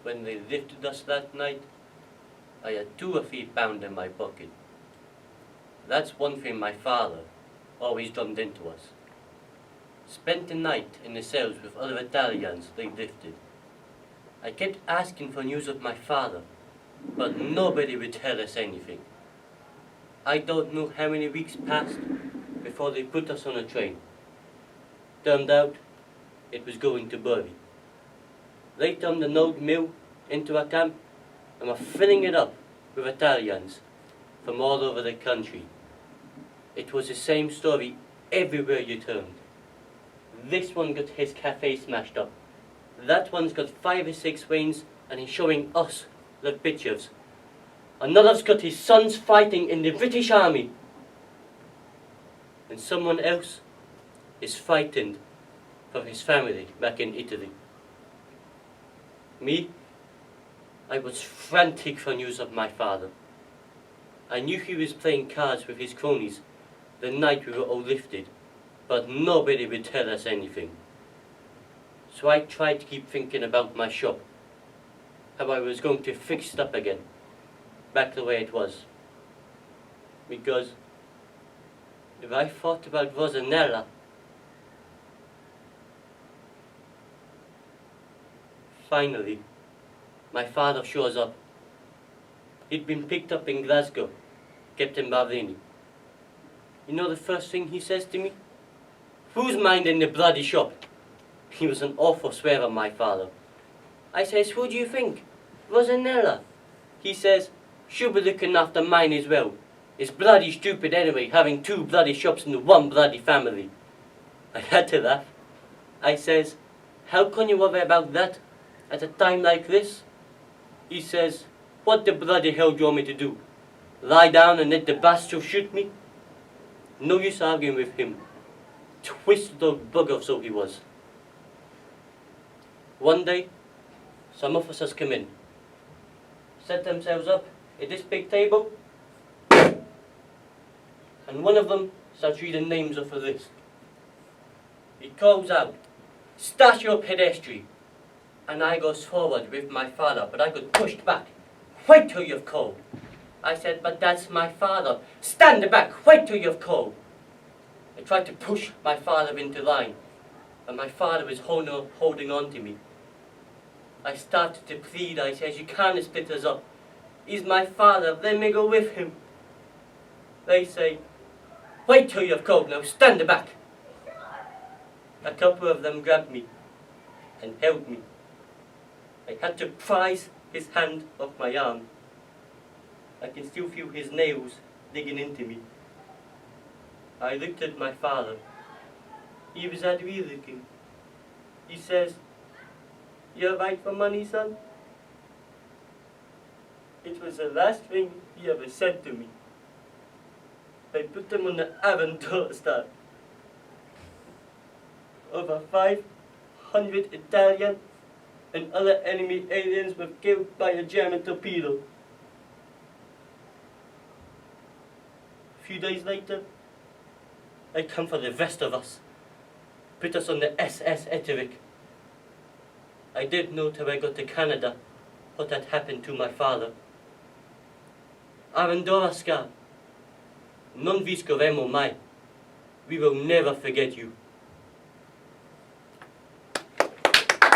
When they lifted us that night, I had 2 or 3 pounds in my pocket. That's one thing my father always drummed into us. Spent the night in the cells with other Italians they lifted. I kept asking for news of my father, but nobody would tell us anything. I don't know how many weeks passed before they put us on a train. Turned out, it was going to Bury. They turned an old mill into a camp and were filling it up with Italians from all over the country. It was the same story everywhere you turned. This one got his cafe smashed up. That one's got 5 or 6 veins and he's showing us the pictures. Another's got his sons fighting in the British Army. And someone else is fighting for his family back in Italy. Me, I was frantic for news of my father. I knew he was playing cards with his cronies the night we were all lifted, but nobody would tell us anything. So I tried to keep thinking about my shop, how I was going to fix it up again, back the way it was. Because if I thought about Rosanella, finally, my father shows up. He'd been picked up in Glasgow, kept in Bavrini. You know the first thing he says to me? "Who's minding the bloody shop?" He was an awful swearer, my father. I says, "Who do you think?" "Rosanella." He says, "She'll be looking after mine as well. It's bloody stupid anyway, having 2 bloody shops in one bloody family." I had to laugh. I says, "How can you worry about that at a time like this?" He says, "What the bloody hell do you want me to do? Lie down and let the bastard shoot me?" No use arguing with him. Twisted old bugger so he was. One day, some officers come in, set themselves up at this big table, and one of them starts reading names off a list. He calls out, "Statue pedestrian," and I goes forward with my father, but I got pushed back. "Wait till you've called." I said, "But that's my father." "Stand back, wait till you've called." I tried to push my father into line, but my father was holding on to me. I started to plead. I says, "You can't split us up. He's my father, let me go with him." They say, "Wait till you've called now, stand back." A couple of them grabbed me and held me. I had to prise his hand off my arm. I can still feel his nails digging into me. I looked at my father. He was at me looking. He says, "You're right for money, son?" It was the last thing he ever said to me. I put him on the Aventador star. Over 500 Italian and other enemy aliens were killed by a German torpedo. A few days later, they come for the rest of us, put us on the SS Etterick. I didn't know till I got to Canada what had happened to my father. Arendora scar, non vi scorremo mai. We will never forget you.